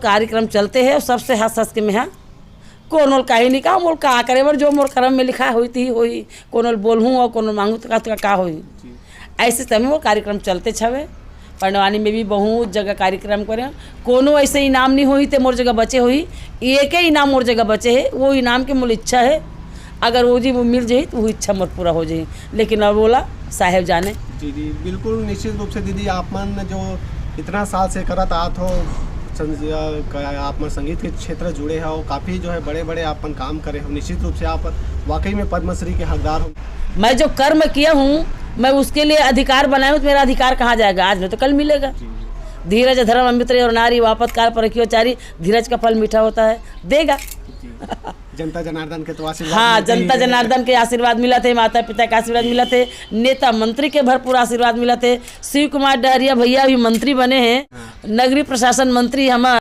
कार्यक्रम चलते हैं सबसे हंस हंस के में हाँ कौन कहीं नहीं कहा मोल का करे बर जो मोर कर्म में लिखा हुई थी हुई कौन बोलूँ और कौन मांगू तो का हुई ऐसे समय वो कार्यक्रम चलते छवे। पंडवानी में भी बहुत जगह कार्यक्रम करें कोनो ऐसे इनाम नहीं हुई तो मोर जगह बचे हुई एक ही इनाम मोर जगह बचे है वो इनाम के मोल इच्छा है अगर वो जी वो मिल जाए तो वो इच्छा मोर पूरा हो जाए लेकिन अब बोला साहेब जाने। जी जी बिल्कुल निश्चित रूप से दीदी आप मन जो इतना साल से करत आत हो आप मन संगीत के क्षेत्र जुड़े हो काफ़ी जो है बड़े बड़े आपन काम करे हो निश्चित रूप से आप वाकई में पद्मश्री के हकदार हो। मैं जो कर्म किया हूँ मैं उसके लिए अधिकार बनाया हूँ तो मेरा अधिकार कहाँ जाएगा आज नहीं तो कल मिलेगा। धीरज धर्म अमृत और नारी वापत काल पर रखियो चारी धीरज का फल मीठा होता है देगा। जनता जनार्दन के तो आशीर्वाद हाँ जनता जनार्दन के आशीर्वाद मिला थे माता पिता के आशीर्वाद मिला थे नेता मंत्री के भरपूर आशीर्वाद मिला थे। शिव कुमार डहरिया भैया भी मंत्री बने हैं नगरीय प्रशासन मंत्री हमारे